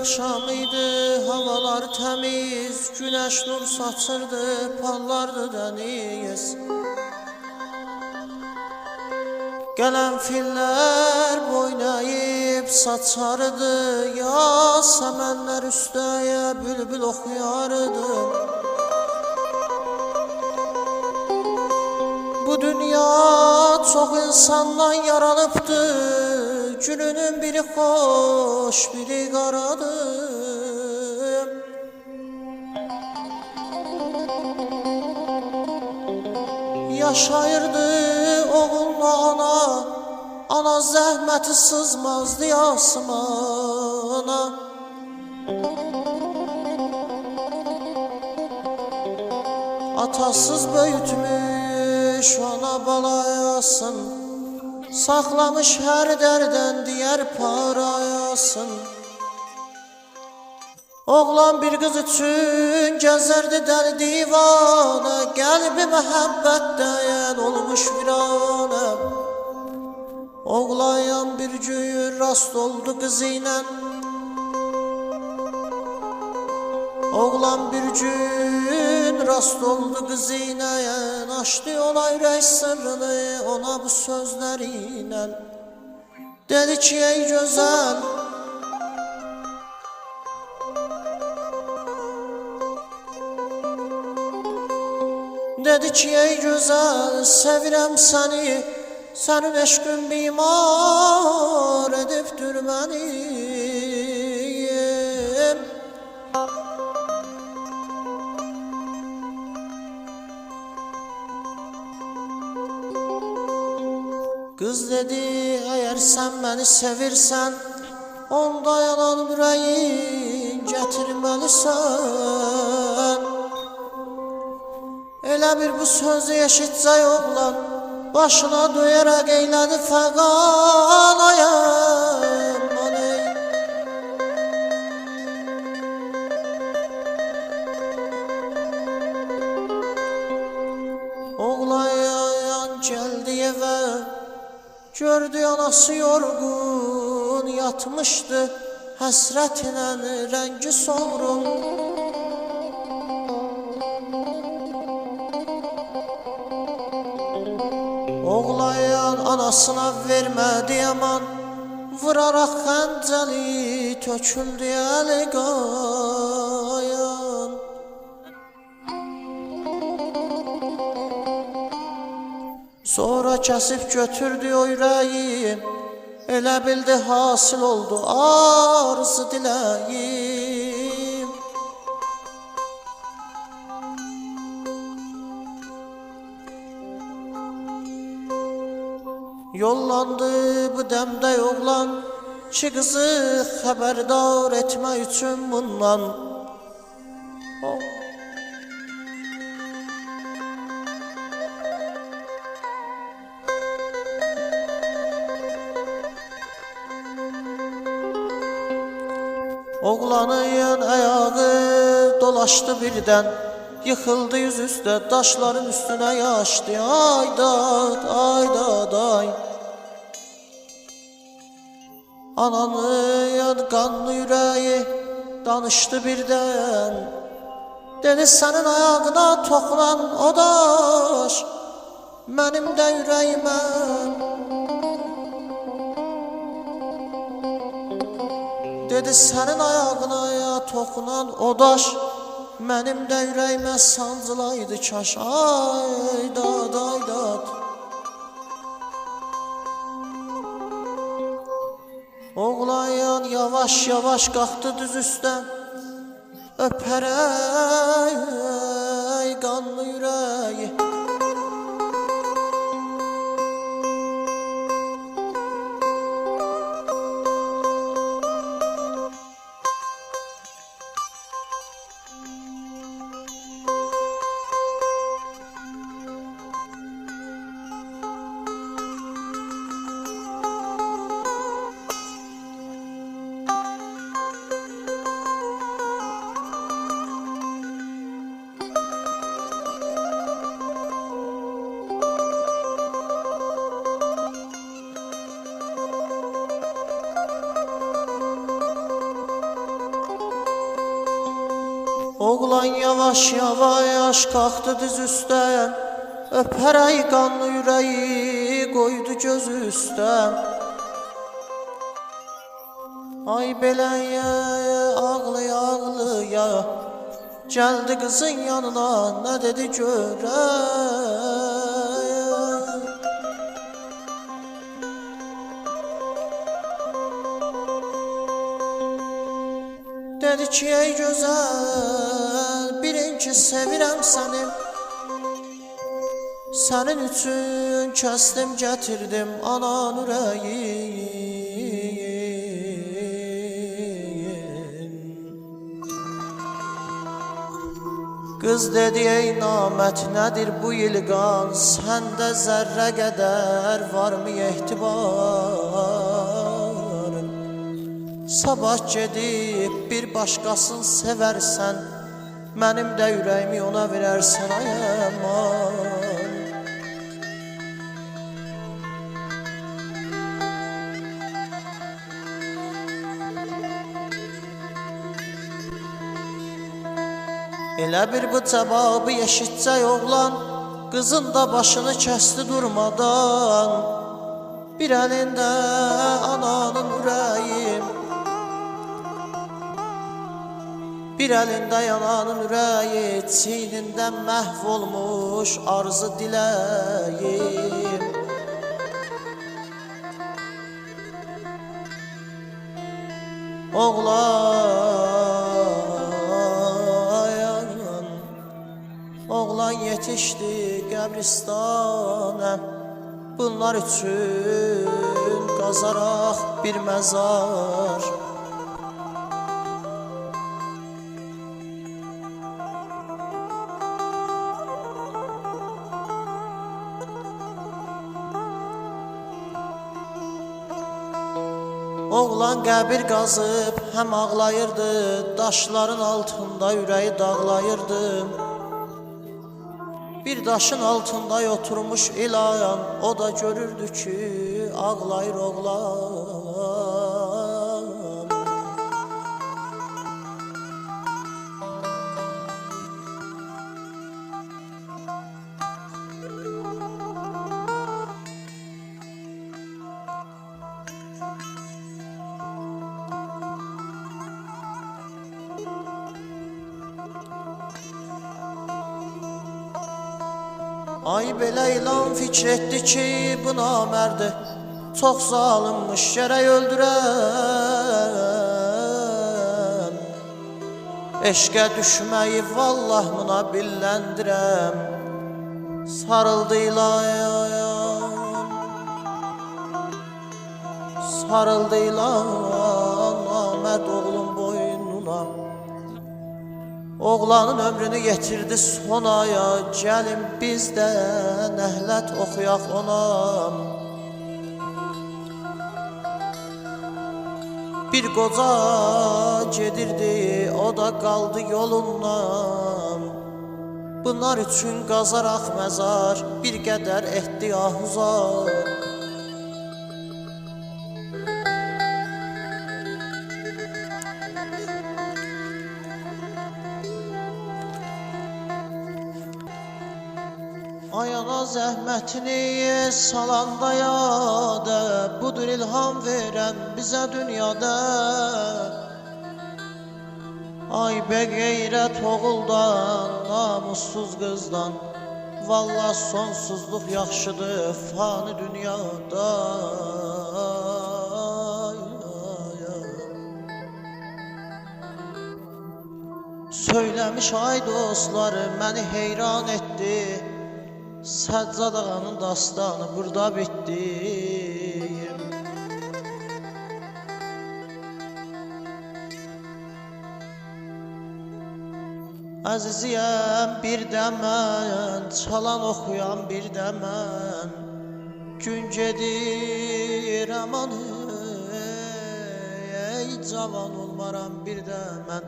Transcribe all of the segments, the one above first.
axşam idi, havalar təmiz, günəş nur saçırdı, pallardı dəniz. Qərənfillər boynayıb saçardı, yasəmənlər üstəyə bülbül oxuyardı. Bu dünya çox insandan yaralıbdı, gününün biri xoş, biri qaradır. Yaşayırdı oğulla ana, ana zəhməti sızmazdı yasmana. Atasız böyütmüş ana balayasın, saxlamış hər dərdən digər parayasın. Oğlan bir qız üçün gəzərdi dəli divana, qəlbi məhəbbətdən olmuş viranə. Oğlayan bir gün rast oldu qız ilə, oğlan bir gün rast oldu qız ilə, açdı ona ürək sırrını, ona bu sözləri ilə. Dedi ki, ey gözəl, dedi ki, ey gözəl, sevirəm səni, sənin eşqin bimar edibdir məni. Qız dedi, əgər sən məni sevirsən, onda yanan ürəyin gətirməlisən. Elə bir bu sözü eşitcək oğlan, başına döyərək eylədi fəqan ayəm maney. Oğlayan gəldi evə, gördü anası yorğun yatmışdı, həsrətlə rəngi solğun. Oğlayan anasına vermədi aman, vuraraq xəncəli töküldü əli qayan. Sonra kəsib götürdü o ürəyi, elə bildi hasil oldu arzu diləyim. Yollandı bu dəmdə oğlan ki, qızı xəbərdar etmək üçün bundan. Oğlanın ayağı dolaşdı birdən, yıxıldı yüz üstə, daşların üstünə yaşdı. Ay dad, ay dad, ay. Ananın qanlı ürəyi danışdı birdən, dedi sənin ayağına toxunan o daş mənim də ürəyimə. Dedi sənin ayağına toxunan o daş mənim də ürəyimə sancılaydı kaş. Ay dad, ay dad. Oğlayan yavaş yavaş qalxdı düz üstə, öpərək qanlı ürəyi. Oğlan yavaş yavaş qalxdı diz üstə, öpərək qanlı ürəyi qoydu gözü üstə. Ay beləyə ağlıya ağlıya gəldi qızın yanına, nə dedi görək. Dedi ki ey gözəl, bilin ki sevirəm səni. Sənin üçün kəsdim gətirdim anan ürəyin. Qız dedi ey namət nədir bu ilqan, səndə zərrə qədər varmı etibarın? Sabah gedib bir başqasını sevərsən, mənim də ürəyimi ona verərsən ay aman. Elə bir bu cavabı eşitsək oğlan, qızın da başını kəsdi durmadan. Bir əlində ananın ürəyi, bir əlində yananın ürəyi, çiynində məhv olmuş arzu diləyim. Oğlan yetişdi qəbristana, bunlar üçün qazaraq bir məzar. Oğlan qəbir qazıb həm ağlayırdı, daşların altında ürəyi dağlayırdı. Bir daşın altında oturmuş ilan, o da görürdü ki ağlayır oğlan. Ay belə ilan fikr etdi ki bu namərdi çox zalımmış, gərək öldürəm. Eşqə düşməyi vallah buna billəndirəm. Sarıldı ilan, sarıldı ilan namərd oğlum boynuna. Oğlanın ömrünü yetirdi sonaya, gəlin biz də nəhlət oxuyaq ona. Bir qoca gedirdi, o da qaldı yolundan. Bunlar üçün qazaraq məzar, bir qədər etdi ahuzar. Ay ana zəhmətini salanda yada, budur ilham verən bizə dünyada. Ay be qeyrət oğuldan, namussuz qızdan, vallah sonsuzluq yaxşıdır fani dünyada. Söyləmiş ay dostları məni heyran etdi, Səccad ağanın dastanı burada bitdi. Əziziyəm bir də mən, çalan oxuyan bir də mən. Gün gedir aman ey cavan olmaram bir də mən.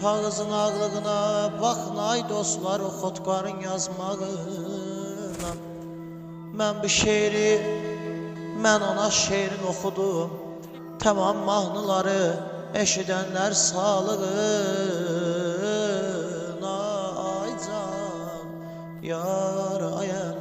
Kağızın ağlığına baxın ay dostlar, o Xotkarın yazmağına. Mən bu şeiri, mən ona şeirin oxudum. Tamam mahnıları eşidənlər sağlığına ay can yar ayam.